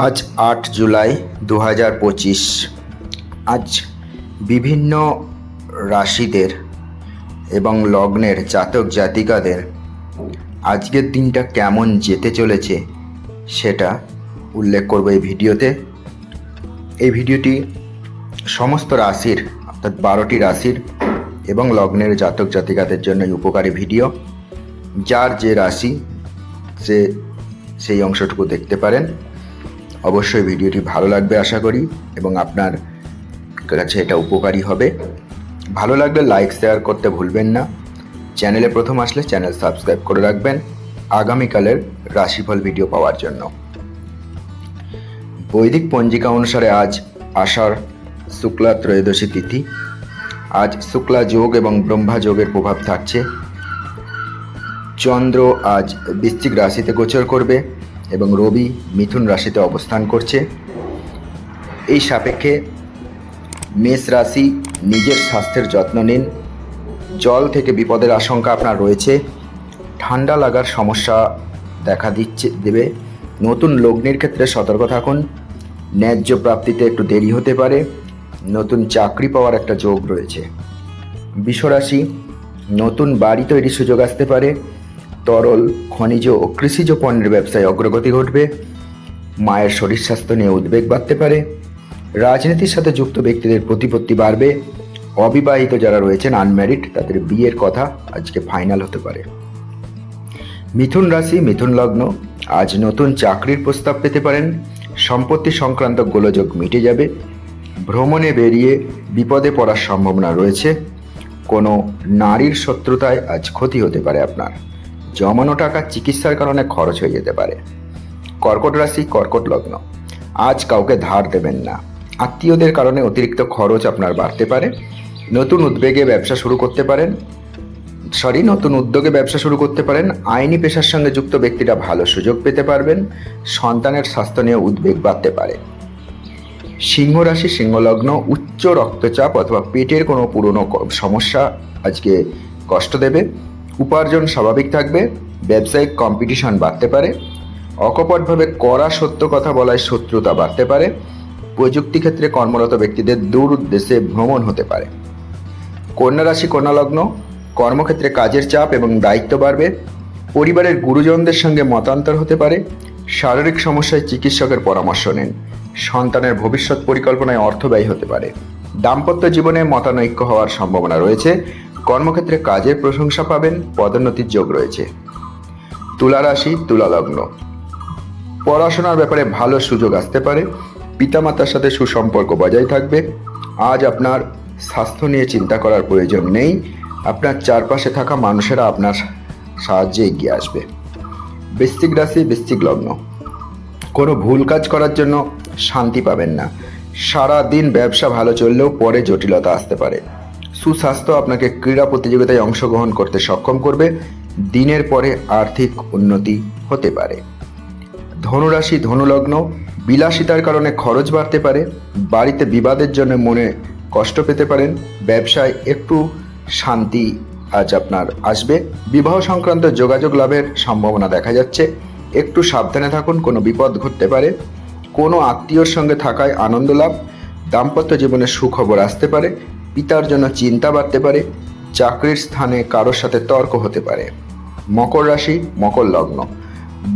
আজ 8 জুলাই 2025। আজ বিভিন্ন রাশিদের এবং লগ্নের জাতক জাতিকাদের আজকের দিনটা কেমন যেতে চলেছে সেটা উল্লেখ করব এই ভিডিওতে। এই ভিডিওটি সমস্ত রাশির অর্থাৎ 12টি রাশির এবং লগ্নের জাতক জাতিকাদের জন্যই উপকারী ভিডিও। যার যে রাশি সে সেই অংশটুকু দেখতে পারেন। অবশ্যই ভিডিওটি ভালো লাগবে আশা করি এবং আপনার কাছে এটা উপকারী হবে। ভালো লাগলে লাইক শেয়ার করতে ভুলবেন না। চ্যানেলে প্রথম আসলে চ্যানেল সাবস্ক্রাইব করে রাখবেন আগামীকালের রাশিফল ভিডিও পাওয়ার জন্য। বৈদিক পঞ্জিকা অনুসারে আজ আষাঢ় শুক্লা ত্রয়োদশী তিথি। আজ শুক্লা যোগ এবং ব্রহ্মা যোগের প্রভাব থাকছে। চন্দ্র আজ বৃশ্চিক রাশিতে গোচর করবে এবং রবি মিথুন রাশিতে অবস্থান করছে। এই সাপেক্ষে মেষ রাশি নিজের স্বাস্থ্যের যত্ন নিন। জল থেকে বিপদের আশঙ্কা আপনার রয়েছে। ঠান্ডা লাগার সমস্যা দেখা দেবে। নতুন লগ্নের ক্ষেত্রে সতর্ক থাকুন। ন্যায্য প্রাপ্তিতে একটু দেরি হতে পারে। নতুন চাকরি পাওয়ার একটা যোগ রয়েছে। বৃষরাশি নতুন বাড়ি তৈরির সুযোগ আসতে পারে। তরল খনিজ ও কৃষিজ পণ্যের ব্যবসায় অগ্রগতি ঘটবে। মায়ের শরীর স্বাস্থ্য নিয়ে উদ্বেগ বাড়তে পারে। রাজনীতির সাথে যুক্ত ব্যক্তিদের প্রতিপত্তি বাড়বে। অবিবাহিত যারা রয়েছেন আনম্যারিড তাদের বিয়ের কথা আজকে ফাইনাল হতে পারে। মিথুন রাশি মিথুন লগ্ন আজ নতুন চাকরির প্রস্তাব পেতে পারেন। সম্পত্তি সংক্রান্ত গোলযোগ মিটে যাবে। ভ্রমণে বেরিয়ে বিপদে পড়ার সম্ভাবনা রয়েছে। কোনো নারীর শত্রুতায় আজ ক্ষতি হতে পারে আপনার। জমানো টাকা চিকিৎসার কারণে খরচ হয়ে যেতে পারে। কর্কট রাশি কর্কট লগ্ন আজ কাউকে ধার দেবেন না। আত্মীয়দের কারণে অতিরিক্ত খরচ আপনার বাড়তে পারে। নতুন উদ্যোগে ব্যবসা শুরু করতে পারেন। আইনি পেশার সঙ্গে যুক্ত ব্যক্তিরা ভালো সুযোগ পেতে পারবেন। সন্তানের স্বাস্থ্য নিয়ে উদ্বেগ বাড়তে পারে। সিংহ রাশি সিংহ লগ্ন উচ্চ রক্তচাপ অথবা পেটের কোনো পুরনো সমস্যা আজকে কষ্ট দেবে। উপার্জন স্বাভাবিক থাকবে। ব্যবসায়িক কম্পিটিশন বাড়তে পারে। অকপটভাবে কড়া সত্য কথা বলায় শত্রুতা বাড়তে পারে। প্রযুক্তি ক্ষেত্রে কর্মরত ব্যক্তিদের দূর উদ্দেশ্যে ভ্রমণ হতে পারে। কন্যা রাশি কন্যা লগ্ন কর্মক্ষেত্রে কাজের চাপ এবং দায়িত্ব বাড়বে। পরিবারের গুরুজনদের সঙ্গে মতান্তর হতে পারে। শারীরিক সমস্যায় চিকিৎসকের পরামর্শ নিন। সন্তানের ভবিষ্যৎ পরিকল্পনায় অর্থ ব্যয় হতে পারে। দাম্পত্য জীবনে মতানৈক্য হওয়ার সম্ভাবনা রয়েছে। কর্মক্ষেত্রে কাজের প্রশংসা পাবেন। পদোন্নতির যোগ রয়েছে। তুলা রাশি তুলা লগ্ন পড়াশোনার ব্যাপারে ভালো সুযোগ আসতে পারে। পিতামাতার সাথে সুসম্পর্ক বজায় থাকবে। আজ আপনার স্বাস্থ্য নিয়ে চিন্তা করার প্রয়োজন নেই। আপনার চারপাশে থাকা মানুষেরা আপনার সাহায্যে এগিয়ে আসবে। বৃশ্চিক রাশি বৃশ্চিক লগ্ন কোনো ভুল কাজ করার জন্য শান্তি পাবেন না। সারা দিন ব্যবসা ভালো চললেও পরে জটিলতা আসতে পারে। সুস্বাস্থ্য আপনাকে ক্রীড়া প্রতিযোগিতায় অংশগ্রহণ করতে সক্ষম করবে। দিনের পরে আর্থিক উন্নতি হতে পারে। ধনুরাশি ধনুলগ্ন বিলাসিতার কারণে খরচ বাড়তে পারে। বাড়িতে বিবাদের জন্য মনে কষ্ট পেতে পারেন। ব্যবসায় একটু শান্তি আজ আপনার আসবে। বিবাহ সংক্রান্ত যোগাযোগ লাভের সম্ভাবনা দেখা যাচ্ছে। একটু সাবধানে থাকুন, কোনো বিপদ ঘটতে পারে। কোনো আত্মীয়র সঙ্গে থাকায় আনন্দ লাভ। দাম্পত্য জীবনে সুখবর আসতে পারে। পিতার জন্য চিন্তা বাড়তে পারে। চাকরির স্থানে কারোর সাথে তর্ক হতে পারে। মকর রাশি মকর লগ্ন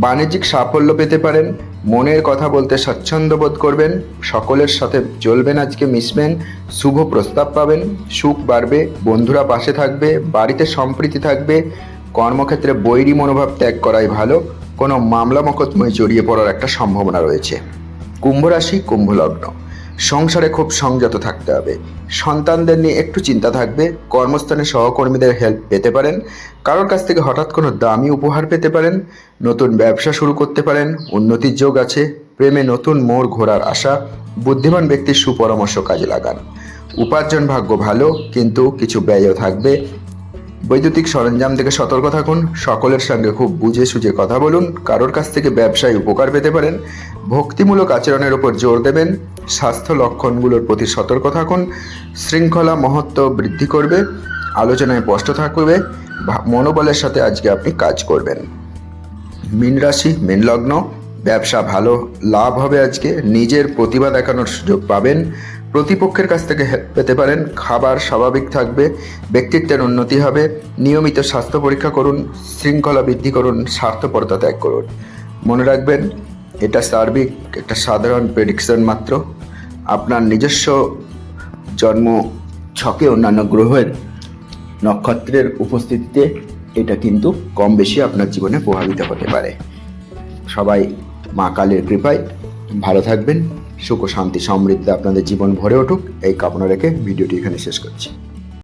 বাণিজ্যিক সাফল্য পেতে পারেন। মনের কথা বলতে স্বচ্ছন্দ বোধ করবেন। সকলের সাথে চলবেন, আজকে মিশবেন। শুভ প্রস্তাব পাবেন। সুখ বাড়বে। বন্ধুরা পাশে থাকবে। বাড়িতে সম্প্রীতি থাকবে। কর্মক্ষেত্রে বৈরী মনোভাব ত্যাগ করাই ভালো। কোনো মামলা মকদ্দমায় জড়িয়ে পড়ার একটা সম্ভাবনা রয়েছে। কুম্ভ রাশি কুম্ভ লগ্ন সংসারে খুব সংযত থাকতে হবে। সন্তানদের নিয়ে একটু চিন্তা থাকবে। কর্মস্থানে সহকর্মীদের হেল্প পেতে পারেন। কারোর কাছ থেকে হঠাৎ কোনো দামি উপহার পেতে পারেন। নতুন ব্যবসা শুরু করতে পারেন। উন্নতির যোগ আছে। প্রেমে নতুন মোড় ঘোরার আশা। বুদ্ধিমান ব্যক্তির সুপরামর্শ কাজে লাগান। উপার্জন ভাগ্য ভালো, কিন্তু কিছু ব্যয়ও থাকবে। বৈদ্যুতিক সরঞ্জাম থেকে সতর্ক থাকুন। সকলের সঙ্গে খুব বুঝে সুঝে কথা বলুন। কারোর কাছ থেকে ব্যবসায় উপকার পেতে পারেন। ভক্তিমূলক আচরণের উপর জোর দেবেন। স্বাস্থ্য লক্ষণগুলোর প্রতি সতর্ক থাকুন। শৃঙ্খলা মহত্ব বৃদ্ধি করবে। আলোচনায় স্পষ্ট থাকবে। মনোবলের সাথে আজকে আপনি কাজ করবেন। মীন রাশি মীন লগ্ন ব্যবসা ভালো লাভ হবে। আজকে নিজের প্রতিভা দেখানোর সুযোগ পাবেন। প্রতিপক্ষের কাছ থেকে হেল্প পেতে পারেন। খাবার স্বাভাবিক থাকবে। ব্যক্তিত্বের উন্নতি হবে। নিয়মিত স্বাস্থ্য পরীক্ষা করুন। শৃঙ্খলা বৃদ্ধি করুন। স্বার্থপরতা ত্যাগ করুন। মনে রাখবেন, এটা সার্বিক একটা সাধারণ প্রেডিকশন মাত্র। আপনার নিজস্ব জন্ম ছকে অন্যান্য গ্রহের নক্ষত্রের উপস্থিতিতে এটা কিন্তু কম বেশি আপনার জীবনে প্রভাবিত হতে পারে। সবাই মা কালীর কৃপায় ভালো থাকবেন। সুখ শান্তি সমৃদ্ধি আপনাদের জীবন ভরে উঠুক এই কামনা রেখে ভিডিওটি এখানে শেষ করছি।